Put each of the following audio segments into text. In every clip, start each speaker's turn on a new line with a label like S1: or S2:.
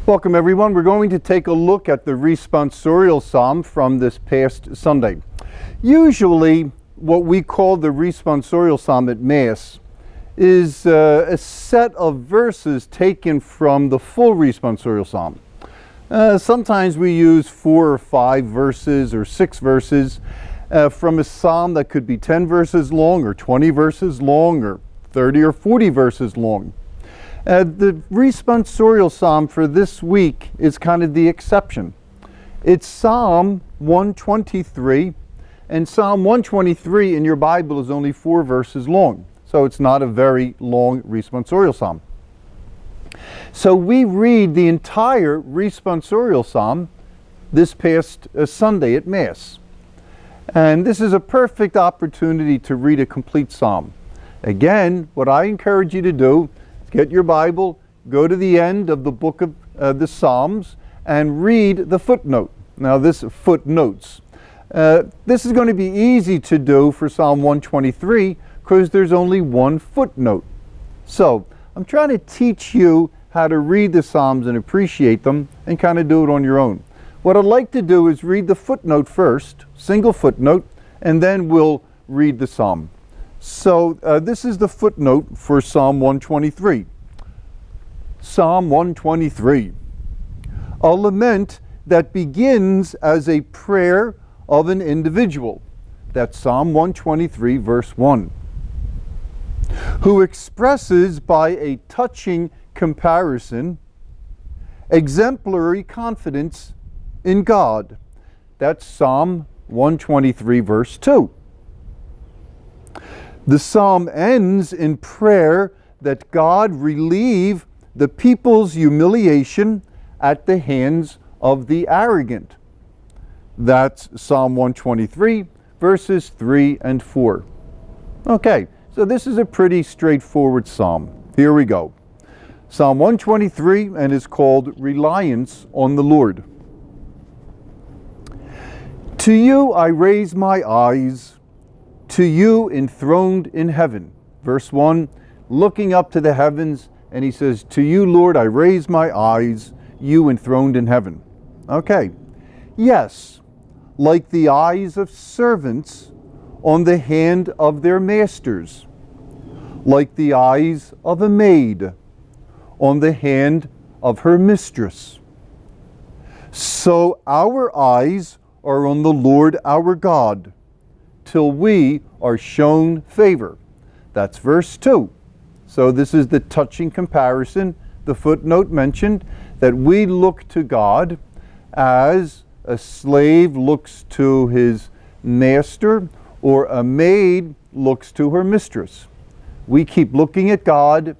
S1: Welcome everyone. We're going to take a look at the responsorial psalm from this past Sunday. Usually what we call the responsorial psalm at Mass is a set of verses taken from the full responsorial psalm. Sometimes we use 4 or 5 verses or 6 verses from a psalm that could be 10 verses long or 20 verses long or 30 or 40 verses long. The responsorial psalm for this week is kind of the exception. It's Psalm 123, and Psalm 123 in your Bible is only 4 verses long, so it's not a very long responsorial psalm. So we read the entire responsorial psalm this past Sunday at Mass. And this is a perfect opportunity to read a complete psalm. Again, what I encourage you to do, get your Bible, go to the end of the book of the Psalms, and read the footnote. Now this footnotes. This is going to be easy to do for Psalm 123 because there's only one footnote. So I'm trying to teach you how to read the Psalms and appreciate them and kind of do it on your own. What I'd like to do is read the footnote first, single footnote, and then we'll read the Psalm. So this is the footnote for Psalm 123. Psalm 123, a lament that begins as a prayer of an individual. That's Psalm 123, verse 1. Who expresses by a touching comparison exemplary confidence in God. That's Psalm 123, verse 2. The psalm ends in prayer that God relieve the people's humiliation at the hands of the arrogant. That's Psalm 123, verses 3 and 4. Okay, so this is a pretty straightforward psalm. Here we go. Psalm 123, and is called Reliance on the Lord. To you I raise my eyes, to you enthroned in heaven. Verse 1, looking up to the heavens, and he says, to you, Lord, I raise my eyes, you enthroned in heaven. Okay, yes, like the eyes of servants on the hand of their masters, like the eyes of a maid on the hand of her mistress. So our eyes are on the Lord our God, till we are shown favor. That's verse 2. So this is the touching comparison. The footnote mentioned that we look to God as a slave looks to his master, or a maid looks to her mistress. We keep looking at God,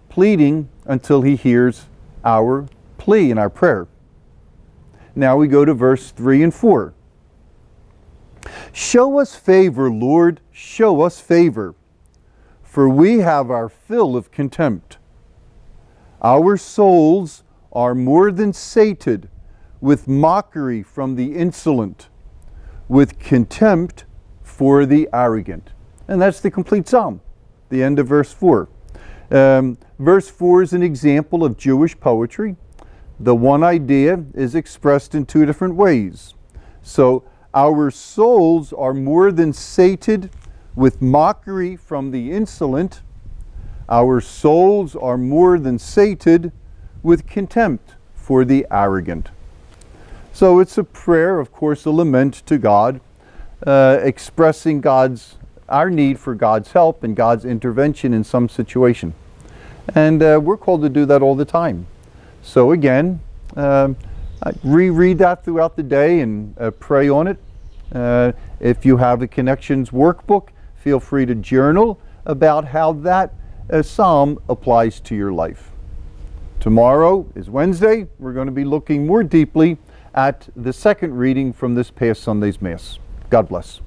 S1: pleading until he hears our plea and our prayer. Now we go to verse 3 and 4. Show us favor, Lord, show us favor, for we have our fill of contempt. Our souls are more than sated with mockery from the insolent, with contempt for the arrogant. And that's the complete psalm, the end of verse 4. Verse 4 is an example of Jewish poetry. The one idea is expressed in 2 different ways. So, our souls are more than sated with mockery from the insolent. Our souls are more than sated with contempt for the arrogant. So it's a prayer, of course, a lament to God, expressing our need for God's help and God's intervention in some situation. And we're called to do that all the time. So again, reread that throughout the day and pray on it. If you have a Connections workbook, feel free to journal about how that psalm applies to your life. Tomorrow is Wednesday. We're going to be looking more deeply at the second reading from this past Sunday's Mass. God bless.